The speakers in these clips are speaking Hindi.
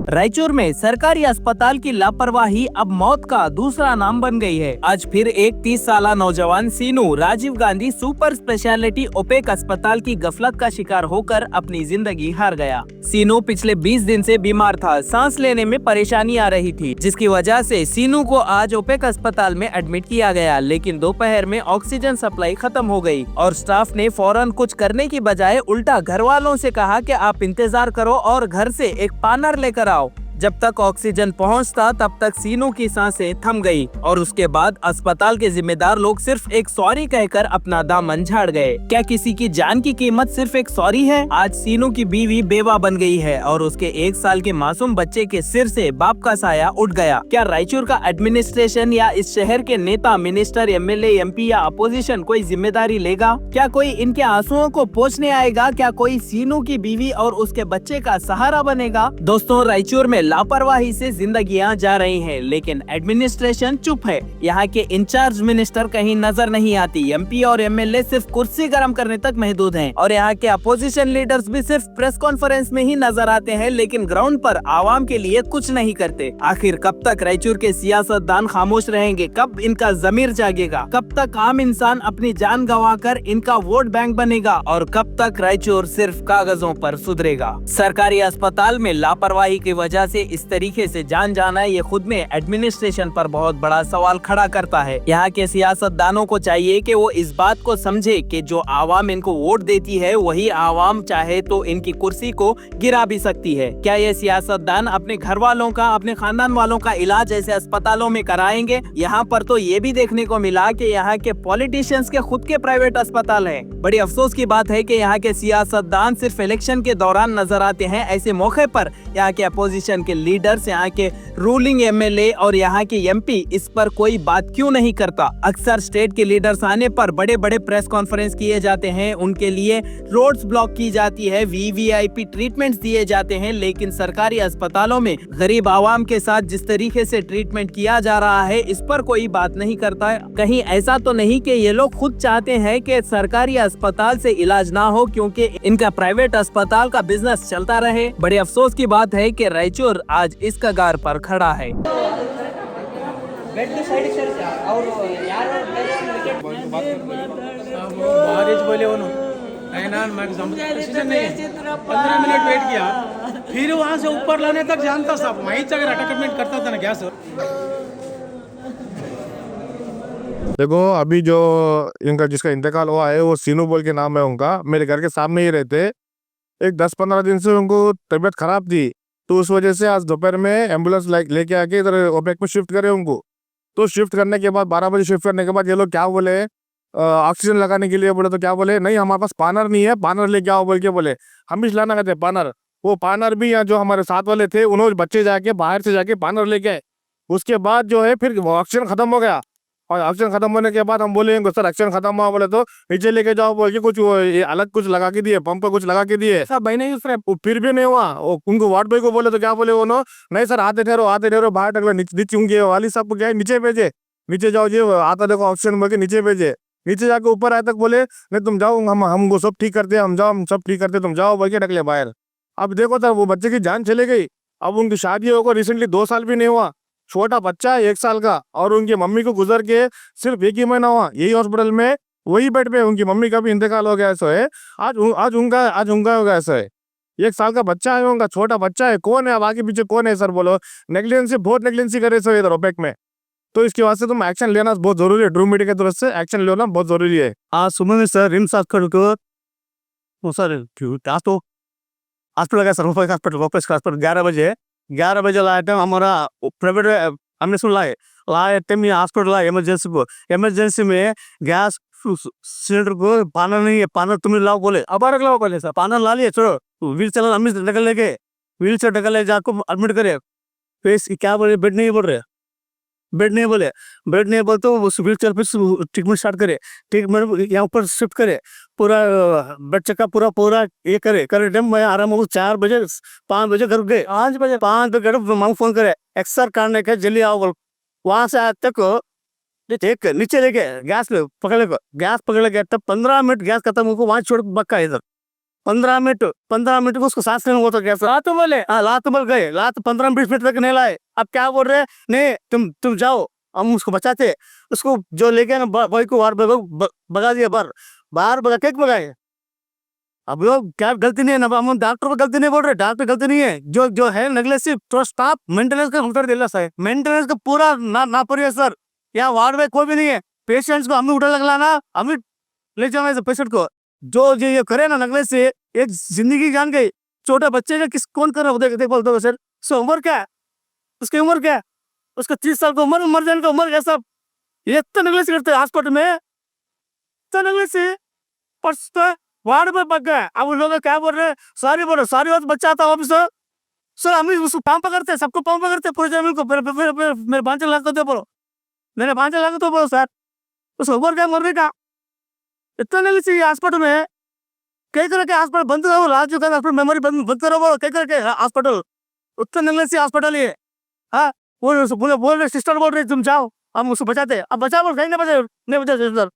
रायचूर में सरकारी अस्पताल की लापरवाही अब मौत का दूसरा नाम बन गई है। आज फिर एक 30 साल नौजवान सीनू राजीव गांधी सुपर स्पेशलिटी ओपेक अस्पताल की गफलत का शिकार होकर अपनी जिंदगी हार गया। सीनू पिछले 20 दिन से बीमार था, सांस लेने में परेशानी आ रही थी, जिसकी वजह से सीनू को आज ओपेक अस्पताल में एडमिट किया गया। लेकिन दोपहर में ऑक्सीजन सप्लाई खत्म हो गई और स्टाफ ने फौरन कुछ करने की बजाय उल्टा घर वालों से कहा कि आप इंतजार करो और घर से एक पानर लेकर आओ। जब तक ऑक्सीजन पहुंचता तब तक सीनू की सांसें थम गई और उसके बाद अस्पताल के जिम्मेदार लोग सिर्फ एक सॉरी कहकर अपना दामन झाड़ गए। क्या किसी की जान की कीमत सिर्फ एक सॉरी है? आज सीनू की बीवी बेवा बन गई है और उसके 1 साल के मासूम बच्चे के सिर से बाप का साया उठ गया। क्या रायचूर का एडमिनिस्ट्रेशन या इस शहर के नेता, मिनिस्टर, एमएलए, एमपी या अपोजिशन कोई जिम्मेदारी लेगा? क्या कोई इनके आंसुओं को पोंछने आएगा? क्या कोई सीनू की बीवी और उसके बच्चे का सहारा बनेगा? दोस्तों, रायचूर में लापरवाही से जिंदगियां जा रही हैं, लेकिन एडमिनिस्ट्रेशन चुप है। यहाँ के इंचार्ज मिनिस्टर कहीं नजर नहीं आती। एमपी और एमएलए सिर्फ कुर्सी गर्म करने तक महदूद हैं और यहाँ के अपोजिशन लीडर्स भी सिर्फ प्रेस कॉन्फ्रेंस में ही नजर आते हैं, लेकिन ग्राउंड पर आवाम के लिए कुछ नहीं करते। आखिर कब तक रायचूर के सियासतदान खामोश रहेंगे? कब इनका जमीर जागेगा? कब तक आम इंसान अपनी जान गंवाकर इनका वोट बैंक बनेगा? और कब तक रायचूर सिर्फ कागजों पर सुधरेगा? सरकारी अस्पताल में लापरवाही की वजह से इस तरीके से जान जाना, ये खुद में एडमिनिस्ट्रेशन पर बहुत बड़ा सवाल खड़ा करता है। यहाँ के सियासतदानों को चाहिए कि वो इस बात को समझे कि जो आवाम इनको वोट देती है वही आवाम चाहे तो इनकी कुर्सी को गिरा भी सकती है। क्या ये सियासतदान अपने घर वालों का, अपने खानदान वालों का इलाज ऐसे अस्पतालों में कराएंगे? यहाँ पर तो ये भी देखने को मिला कि यहाँ के पॉलिटिशियंस के खुद के प्राइवेट अस्पताल है। बड़ी अफसोस की बात है कि यहाँ के सियासतदान सिर्फ इलेक्शन के दौरान नजर आते हैं। ऐसे मौके पर यहाँ के अपोजिशन के लीडर्स, यहाँ के रूलिंग एमएलए और यहाँ के एमपी इस पर कोई बात क्यों नहीं करता? अक्सर स्टेट के लीडर्स आने पर बड़े बड़े प्रेस कॉन्फ्रेंस किए जाते हैं, उनके लिए रोड्स ब्लॉक की जाती है, वीवीआईपी ट्रीटमेंट्स दिए जाते हैं, लेकिन सरकारी अस्पतालों में गरीब आवाम के साथ जिस तरीके से ट्रीटमेंट किया जा रहा है इस पर कोई बात नहीं करता है। कहीं ऐसा तो नहीं कि ये लोग खुद चाहते हैं कि सरकारी अस्पताल से इलाज ना हो क्योंकि इनका प्राइवेट अस्पताल का बिजनेस चलता रहे? बड़े अफसोस की बात है कि रायचूर आज इस कगार पर खड़ा है। पंद्रह मिनट वेट किया, फिर वहाँ से ऊपर लाने तक जानता साहब वहीं अगर अटैचमेंट करता था ना गैस। देखो, अभी जो इनका जिसका इंतकाल हुआ है वो सीनू बोल के नाम है उनका, मेरे घर के सामने ही रहते। एक 10-15 दिन से उनको तबीयत खराब थी, तो उस वजह से आज दोपहर में एम्बुलेंस लेके आके इधर ओपेक में शिफ्ट करे उनको। तो शिफ्ट करने के बाद 12 बजे शिफ्ट करने के बाद ये लोग क्या बोले, ऑक्सीजन लगाने के लिए बोले, तो क्या बोले, नहीं हमारे पास पानर नहीं है, पानर लेके आओ बोल के बोले। हम भी लाना कहते पानर। वो पानर भी यहाँ जो हमारे साथ वाले थे उन्होंने बच्चे जाके बाहर से जाके पानर लेके आए। उसके बाद जो है फिर ऑक्सीजन खत्म हो गया और ऑक्सीजन खत्म होने के बाद हम बोले सर ऑक्सीजन खत्म हुआ, बोले तो नीचे लेके जाओ बोल के कुछ अलग कुछ लगा के दिए, पंप पर कुछ लगा के दिए। सब भाई नहीं उसने फिर भी नहीं हुआ। उनको वार्ड बॉय को बोले तो क्या बोले वो, नहीं सर आते ठहरो बाहर टकला नीचे उनके वाली साहब को क्या नीचे भेजे, नीचे जाओ जी आता देखो ऑक्सीजन बोल के नीचे भेजे। नीचे जाके ऊपर आए तक बोले नहीं तुम जाओ, हम वो सब ठीक करते, हम सब ठीक करते, तुम जाओ बोल के ढकले बाहर। अब देखो सर वो बच्चे की जान चले गई। अब उनकी शादी होकर रिसेंटली 2 साल भी नहीं हुआ, छोटा बच्चा है 1 साल का, और उनकी मम्मी को गुजर के सिर्फ 1 ही महीना हुआ। यही हॉस्पिटल में वही बेड पे उनकी मम्मी का भी इंतकाल हो गया। ऐसा है आज उनका हो गया। ऐसा है 1 साल का बच्चा है उनका, छोटा बच्चा है। कौन है अब आगे पीछे, कौन है सर बोलो? नेग्लिजेंसी, बहुत नेग्लिजेंसी करे सर इधर ओपेक में। तो इसके वास्ते तुम एक्शन लेना बहुत जरूरी है, ड्रू मीडिया की तरफ से एक्शन लेना बहुत जरूरी है। आज सुबह में सर रिम्स हॉस्पिटल को सर आज तो हॉस्पिटल गया सर, हॉस्पिटल वापस हॉस्पिटल 11 बजे लाए थे हमारा प्राइवेट हमने सुन लाए टाइम हॉस्पिटल लाए इमरजेंसी में गैस सिलेंडर को पाना नहीं है, पाना तुम लाओ बोले, अब लाओ बोले सर, पाना ला लिए चलो व्हील चेयर हम ढकल लेके व्हील चेयर ढकल ले जाको एडमिट करे। फिर क्या बोले, बेड नहीं बोल तो उस व्हील चेयर पे ट्रीटमेंट स्टार्ट करे, ट्रीटमेंट यहाँ पर शिफ्ट करे, पूरा बेड चेकअप पूरा ये करे टाइम मैं आराम हो 4 बजे 5 बजे घर गए, 5 बजे मांग फोन करे एक्सर करने के जल्दी आओ बोल। वहां से आज तक एक नीचे लेके गैस पकड़ के तब 15 मिनट गैस खत्म हो वहां छोड़ बक्का इधर 15 मिनट को उसको सांस लेना होता क्या सर? हाँ तो बोले हाँ लात बोल गए, लात 15-20 मिनट तक नहीं लाए। अब क्या बोल रहे? नहीं तुम जाओ, हम उसको बचाते। उसको जो लेके ना भाई को बाहर भगा दिया, बाहर भगा के भगाए। अब वो क्या गलती नहीं है ना, हम डॉक्टर को गलती नहीं बोल रहे, डॉक्टर गलती नहीं है, जो है नेग्लेक्सिव थोड़ा स्टाफ मेंटेनेंस का उतर दिला सर, मेंटेनेंस का पूरा ना परिया सर। यहाँ वार्ड में कोई भी नहीं है, पेशेंट्स को हमें उठा लगलाना, हमें ले जाना है पेशेंट को। जो ये करे ना नगले से एक जिंदगी जान गई। छोटे बच्चे का किस कौन कर रहा है देख बोलते हो सर? उसकी उम्र क्या है? उसकी उम्र क्या है? उसका 30 साल का उम्र, मर जाने का उम्र क्या सब? ये इतना नगले से करते हैं हॉस्पिटल में, इतना नगले से परसों वार्ड में पक गए। अब उन लोग क्या बोल रहे हैं? सारी बोलो, सारी बात बच्चा था ऑफिसर सर, हम उसको काम पकड़ते हैं, सबको काम पकड़ते हैं पूरे जमीन को। मेरे 5 लाख तो बोलो, मेरे 5 लाख तो बोलो सर, उस उम्र क्या मरने का? इतना नहीं चाहिए हॉस्पिटल में। कई तरह के हॉस्पिटल बंद करो, राजीव गांधी हॉस्पिटल मेमोरी बंद करो, बोलो कई तरह के हॉस्पिटल, उतना नहीं चाहिए हॉस्पिटल ये। हाँ बोल रहे सिस्टर बोल रहे तुम जाओ, हम उसको बचाते। अब बचा बोल कहीं नहीं बचा सिस्टर,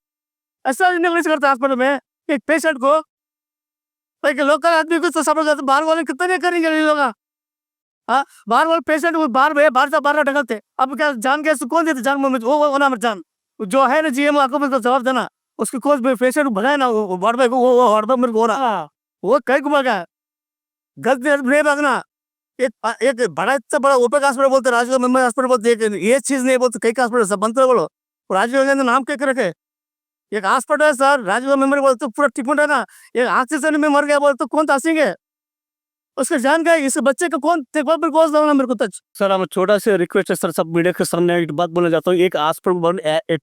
ऐसा नहीं करते हॉस्पिटल में एक पेशेंट को। लोकल आदमी को तो सब लोग बाहर वाले कितने नहीं करेंगे लोग। हाँ बाहर वाले पेशेंट को बाहर से बाहर ढकलते। अब क्या जान के कौन देते? जान वो ना जान जो है ना जीएम आपको मेरे को जवाब देना, उसकी कोच पेशेंट भगाए ना वार्ड में वो मेरे को हो रहा, वो कहीं को भगा गलती नहीं भागना। एक बड़ा इतना बड़ा ओपेक हॉस्पिटल बोलते, राजीव गांधी हॉस्पिटल बोलते, ये चीज नहीं बोलते, कई हॉस्पिटल सब बनते बोलो। राजीव गांधी नाम क्या रखे? एक हॉस्पिटल है सर, राजीव गांधी मेमोरी बोलते, पूरा ट्रीटमेंट है ना। एक ऑक्सीजन में मर गया बोलते, कौन हंसेंगे? उसके जान गए, इस बच्चे का कौन देखभाल कौन ना मेरे को तक। सर हम छोटा सा रिक्वेस्ट है सर, सब मीडिया के सामने एक बात बोलना चाहता हूँ। एक हॉस्पिटल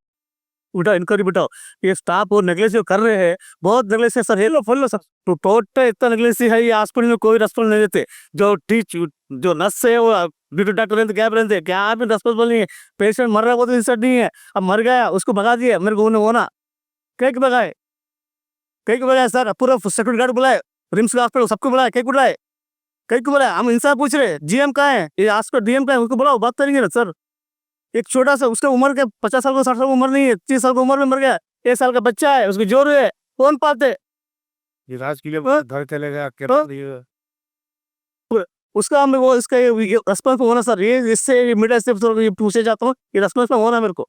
उल्टा इंक्वायरी बिठाओ, ये स्टाफ और नेग्लेक्सिव कर रहे हैं, बहुत नेग्लेक्सिव सर। हेलो फॉलो सर, तो टोटल इतना नेग्लेक्सिव है, ये हॉस्पिटल में कोई रेस्पॉन्स नहीं देते। जो नर्स है वो ड्यूटी डॉक्टर रहते, क्या रहते, क्या आप रेस्पॉन्सिबल नहीं है। पेशेंट मर रहा है वो तो इंसर्ट नहीं है, अब मर गया उसको भगा दिया, मेरे को होना कई भगाए सर। पूरा सिक्योरिटी गार्ड बुलाए, रिम्स हॉस्पिटल सबको बुलाए, कई को बुलाए। हम इंसाफ पूछ रहे जीएम कहाँ है, ये हॉस्पिटल डीएम कहाँ है, उसको बुलाओ, बात करेंगे ना सर। एक छोटा सा उसका उम्र के 50 साल को 60 साल की उम्र नहीं है, 30 साल की उम्र में मर गया। 1 साल का बच्चा है, उसकी जोर है, कौन पालते? इलाज के लिए घर चले गए उसका हमें वो इसका रेस्पॉन्स होना सर, ये इससे मीडिया से पूछे जाता हूँ, ये रेस्पॉन्स होना मेरे को।